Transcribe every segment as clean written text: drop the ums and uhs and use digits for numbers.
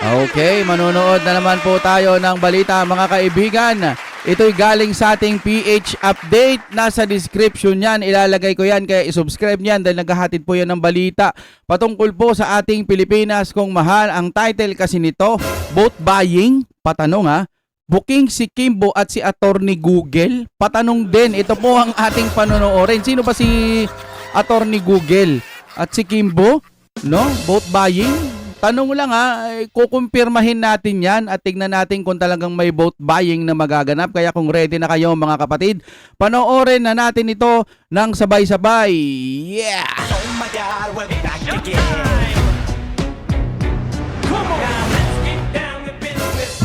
Okay, manonood na naman po tayo ng balita mga kaibigan. Ito'y galing sa ating PH update. Nasa description yan. Ilalagay ko yan kaya isubscribe niyan dahil naghahatid po yan ng balita patungkol po sa ating Pilipinas kung mahal. Ang title kasi nito, Vote Buying, patanong ha, booking si Kimbo at si Attorney Google. Patanong din, ito po ang ating panonoorin. Sino ba si Attorney Google at si Kimbo? No? Vote buying? Tanong lang ha, kukumpirmahin natin yan at tignan natin kung talagang may vote buying na magaganap. Kaya kung ready na kayo mga kapatid, panoorin na natin ito ng sabay-sabay. Yeah! Oh my God, we're back again. Come on, let's get down to business.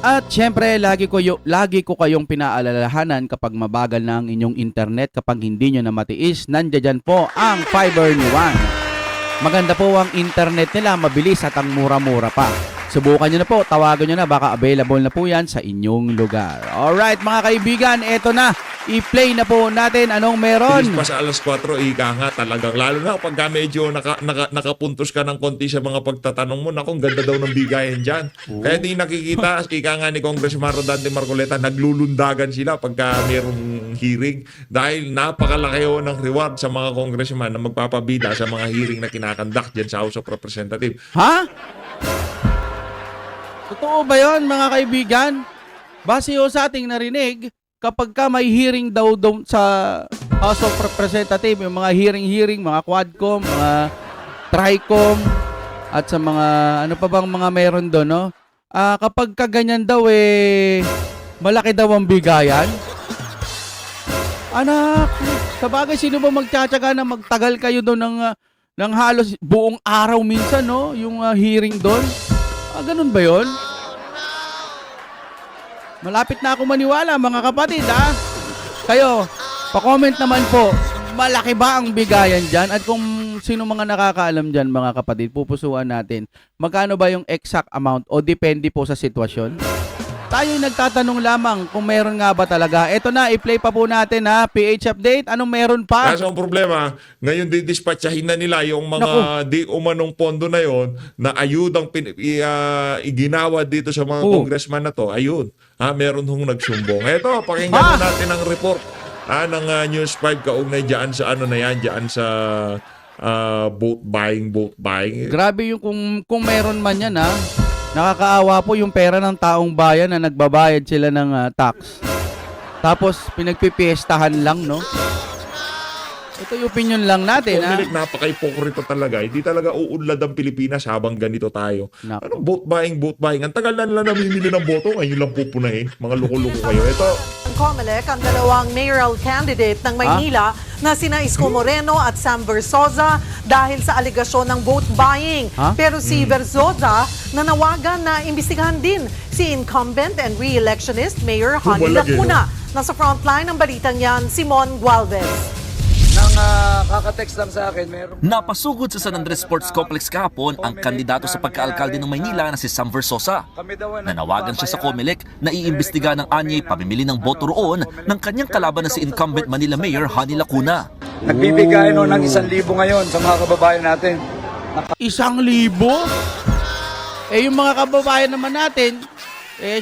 At syempre, lagi ko kayong pinaalalahanan kapag mabagal na ang inyong internet, kapag hindi nyo na matiis, nandiyan po ang fiber ni Juan. Maganda po ang internet nila, mabilis at ang mura-mura pa. Subukan nyo na po, tawagan nyo na, baka available na po yan sa inyong lugar. Alright mga kaibigan, eto na. I-play na po natin anong meron. Bilis pa sa alas 4, ika nga talagang. Lalo na kapag medyo nakapuntos ka ng konti sa mga pagtatanong mo, nakong ganda daw ng bigayan dyan. Kaya di nakikita, ika nga ni Congressman Rodante Marcoleta, naglulundagan sila pagka mayroong hearing. Dahil napakalaki ng reward sa mga congressman na magpapabida sa mga hearing na kinakandak dyan sa House of Representatives. Ha? Totoo ba yun mga kaibigan? Base ho sa ating narinig, kapag ka may hearing daw sa House of Representatives, yung mga hearing, mga Quadcom, mga Tricom, at sa mga, ano pa bang mga meron doon, no? Kapag ka ganyan daw, malaki daw ang bigayan. Anak, sa bagay, sino ba magtsatsaga na magtagal kayo doon ng halos buong araw minsan, no? Yung hearing doon. Ganun ba yun? Malapit na ako maniwala mga kapatid ha. Kayo, pa-comment naman po, malaki ba ang bigayan dyan? At kung sino mga nakakaalam dyan mga kapatid, pupusuan natin, magkano ba yung exact amount o depende po sa sitwasyon? Tayo'y nagtatanong lamang kung meron nga ba talaga. Eto na, i-play pa po natin ha, PH Update. Anong meron pa? Kaso ang problema, ngayon didispatchahin na nila yung mga di umanong pondo na yon na ayudang iginawa dito sa mga congressman na to. Ayun, meron hong nagsumbong. Eto, pakinggan natin ang report ng News 5 kaugnay dyan sa ano na yan, dyan sa vote buying. Grabe yung kung meron man yan ha. Nakakaawa po yung pera ng taong bayan na nagbabayad sila ng tax. Tapos pinagpipiestahan lang, no? Ito yung opinion lang natin, ha? Napaka-ipokrito talaga. Hindi talaga uunlad ang Pilipinas habang ganito tayo. Nako. Anong vote buying? Ang tagal na nila namimili ng boto. Ngayon lang pupunahin. Mga loko-loko kayo. Ito. COMELEC ang dalawang mayoral candidate ng Maynila na sina Isko Moreno at Sam Versosa dahil sa aligasyon ng vote buying. Pero si Versosa nanawagan na imbestigahan din si incumbent and re-electionist Mayor Honey Lacuna. Nasa frontline ng balitang yan, Simon Gualvez. Kaka-text lang sa akin, meron. Napasugod sa San Andres Sports Complex kahapon ang kandidato sa pagkaalkalde ng Maynila na si Sam Versosa. Nanawagan siya sa COMELEC na iimbestiga ng anyay pamimili ng boto roon ng kanyang kalaban na si incumbent Manila Mayor Honey Lacuna. Nagbibigay ng 1,000 ngayon sa mga kababayan natin. 1,000? Yung mga kababayan naman natin,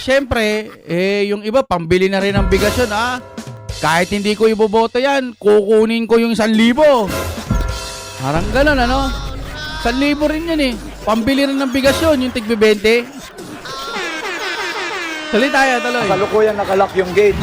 syempre, yung iba pambili na rin ng bigas yun, ha? Kahit hindi ko iboboto yan, kukunin ko yung 1,000. Parang gano'n, ano? 1,000 rin yan, Pambili rin ng bigas yun, yung tig-20. Tuloy tayo. Kalukuyan nakalock yung gate.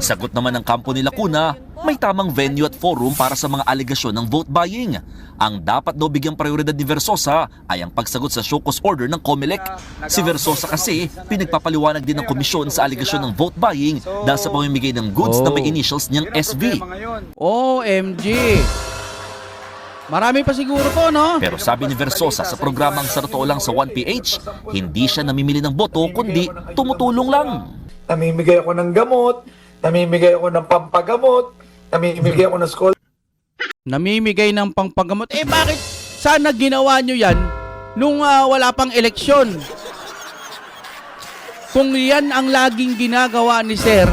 Sagot naman ng kampo ni Lacuna, may tamang venue at forum para sa mga alegasyon ng vote buying. Ang dapat daw bigyang prioridad ni Versosa ay ang pagsagot sa show cause order ng COMELEC. Si Versosa kasi pinagpapaliwanag din ng komisyon sa alegasyon ng vote buying dahil sa pamimigay ng goods na may initials niyang SV. OMG! Marami pa siguro po, no? Pero sabi ni Versosa sa programang Sa Totoo Lang sa 1PH, hindi siya namimili ng boto kundi tumutulong lang. Namimigay ako ng gamot, namimigay ako ng pampagamot, namimigay ako ng school. Namimigay ng pangpagamot. Bakit sana ginawa nyo yan nung wala pang eleksyon? Kung yan ang laging ginagawa ni Sir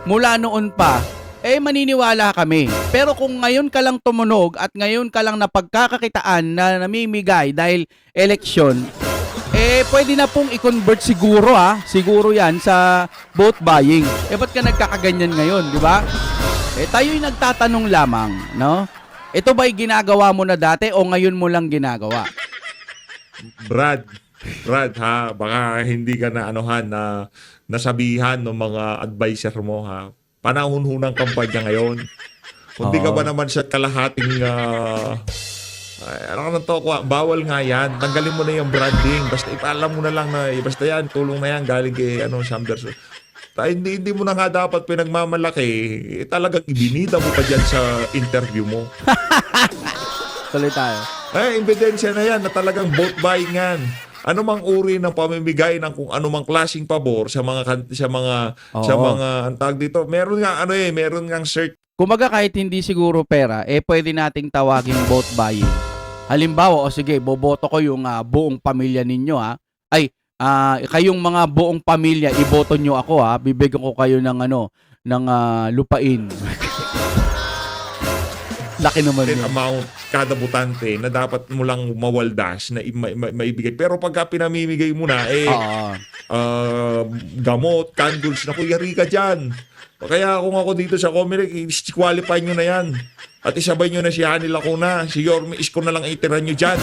mula noon pa, maniniwala kami. Pero kung ngayon ka lang tumunog at ngayon ka lang napagkakakitaan na namimigay dahil eleksyon, pwede na pong i-convert siguro siguro yan sa vote buying. Ba't ka nagkakaganyan ngayon, di ba? Tayo'y nagtatanong lamang, no? Ito ba'y ginagawa mo na dati o ngayon mo lang ginagawa? Brad ha, baka hindi ka na anuhan na nasabihan ng mga advisor mo ha. Panahon ho ng kampanya ngayon. Kung di ka ba naman sa kalahating ano ka nang tokwa, bawal nga yan. Tanggalin mo na yung branding. Basta ipaalam mo na lang na basta yan, tulong na yan galing kay Sanders. Hindi mo na nga dapat pinagmamalaki. Talagang ibinida mo pa dyan sa interview mo. Tuloy tayo. Ebidensya na yan na talagang vote buying yan. Ano mang uri ng pamimigay ng kung ano mang klaseng pabor sa mga ang tag dito. Meron nga meron ngang search. Kumaga kahit hindi siguro pera, pwede nating tawaging vote buying. Halimbawa, sige, boboto ko yung buong pamilya ninyo kayong mga buong pamilya, iboto nyo ako bibigyan ko kayo ng ng lupain. Laki naman yun. Amount kada butante na dapat mo lang mawaldas na maibigay. Pero pagka pinamimigay mo na, gamot, candles, naku, yari ka dyan. Kaya kung ako dito sa Comelec, qualify nyo na yan. At isabay nyo na si Hani Lacuna, si Yorme Isko na lang itira nyo dyan.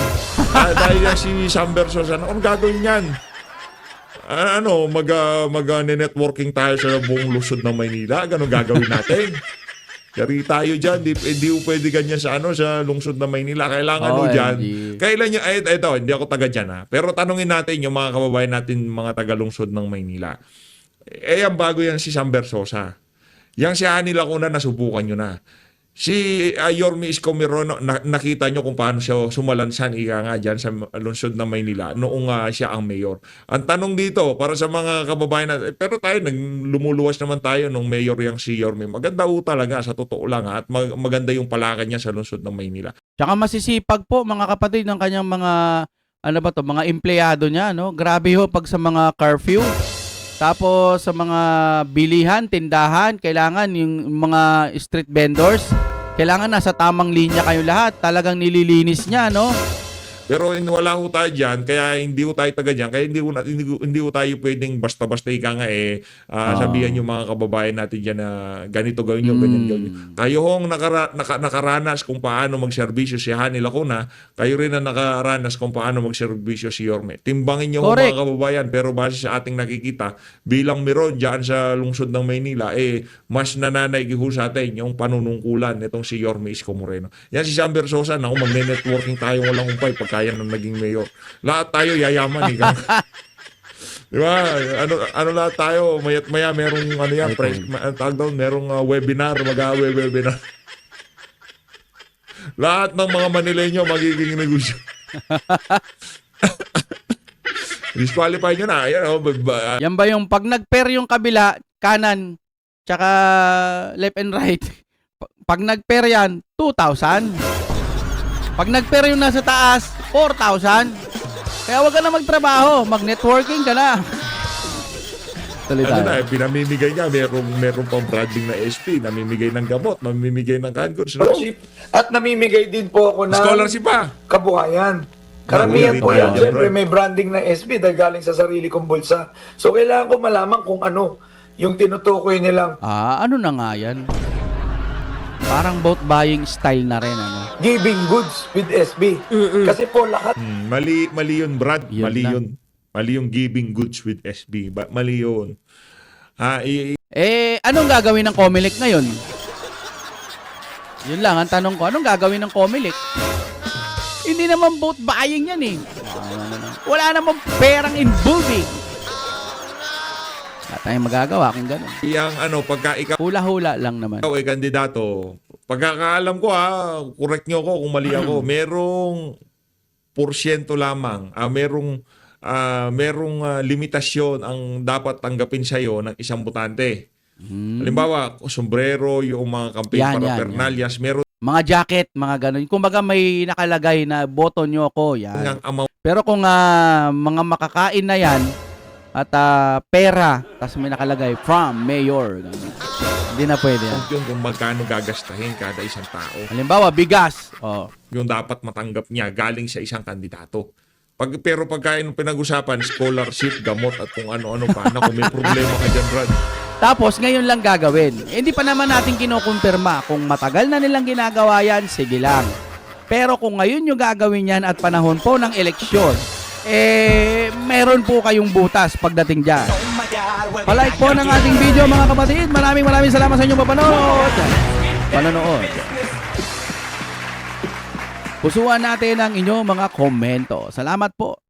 Dahil yan si Sam Versosa, anong gagawin yan? Mag-networking tayo sa buong lungsod ng Maynila. Ganun gagawin natin. Yari tayo dyan. Di pwede ganyan sa lungsod ng Maynila. Kailangan dyan. Kailan nyo, ito, hindi ako taga dyan Pero tanungin natin yung mga kababayan natin, mga taga-lungsod ng Maynila. Ang bago yan si Sam Versosa. Yang si Hani Lacuna, nasubukan nyo na. Si Yorme Isko Mirono, nakita nyo kung paano siya sumalansan dyan sa lungsod ng Maynila noong siya ang mayor. Ang tanong dito, para sa mga kababayan natin, pero tayo, lumuluwas naman tayo nung mayor yung si Yorme. Maganda talaga, sa totoo lang at maganda yung palakan niya sa lungsod ng Maynila. Tsaka masisipag po mga kapatid ng kanyang mga mga empleyado niya, no? Grabe ho pag sa mga curfew. Tapos sa mga bilihan, tindahan, kailangan yung mga street vendors, kailangan nasa tamang linya kayo lahat. Talagang nililinis niya, no? Pero wala ho tayo dyan, kaya hindi ho tayo taga dyan, kaya hindi ho tayo pwedeng basta-basta sabihan yung mga kababayan natin dyan na ganito gawin nyo, ganyan gawin. Kayo hong nakaranas kung paano magserbisyo si Hani Lacuna, kayo rin na nakaranas kung paano magserbisyo si Yorme. Timbangin nyo mga kababayan, pero base sa ating nakikita, bilang meron dyan sa lungsod ng Maynila, mas nananaig ho sa atin yung panunungkulan nitong si Yorme Isko Moreno. Yan si Sam Versosa, magne-networking tayo walang umpay pagka yan ang naging mayor. Lahat tayo yayaman Di ba? Lahat tayo, maya merong merong webinar, mag-webinar. Lahat ng mga Manileño magiging negosyo. Disqualify nyo na. Yan ba yung pag nag-pair yung kabila, kanan, tsaka left and right, pag nag-pair yan, 2,000. Pag nag-pair yung nasa taas, 4,000. Kaya wag ka na magtrabaho, mag-networking ka na. Tuloy tayo. Pinamimigay niya, merong pang branding na SP, namimigay ng gamot, namimigay ng candles. At namimigay din po ako ng scholarship pa. Kabuhayan. Karamihan po yan. Siyempre may branding na SB dahil galing sa sarili kong bulsa. So kailangan ko malaman kung ano yung tinutukoy nilang ano na nga yan? Parang vote buying style na rin, giving goods with SB. Kasi po lahat Mali yun, Brad. Yun Mali lang. yun. Mali yung giving goods with SB. Mali yun. Anong gagawin ng Comelec ngayon? Yun lang ang tanong ko. Anong gagawin ng Comelec? Hindi naman vote buying yan Wala namang perang involved Wala tayong magagawa kung gano'n. Pagka ikaw Hula-hula lang naman. ay kandidato, pagkakaalam ko correct nyo ako kung mali ako, merong porsyento lamang, merong limitasyon ang dapat tanggapin sa'yo ng isang botante. Halimbawa, sombrero, yung mga campaign paraphernalias, meron Mga jacket, mga gano'n. Kumbaga may nakalagay na boto nyo ako. Yan. ng amount. Pero kung mga makakain na yan, at pera, tapos may nakalagay from mayor. Hindi na pwede yan. Yun kung magkano gagastahin kada isang tao. Halimbawa, bigas. Yung dapat matanggap niya galing sa isang kandidato. Pero pagka yung pinag-usapan, scholarship, gamot at kung ano-ano pa, naku, may problema ka dyan, Brad. Tapos ngayon lang gagawin. Hindi pa naman natin kinukumpirma. Kung matagal na nilang ginagawa yan, sige lang. Pero kung ngayon yung gagawin yan at panahon po ng eleksyon, meron po kayong butas pagdating dyan. Oh my God, we'll be Palike back po ng again. ating video mga kapatid. Maraming salamat sa inyong panonood. Pusuan natin ang inyong mga komento. Salamat po.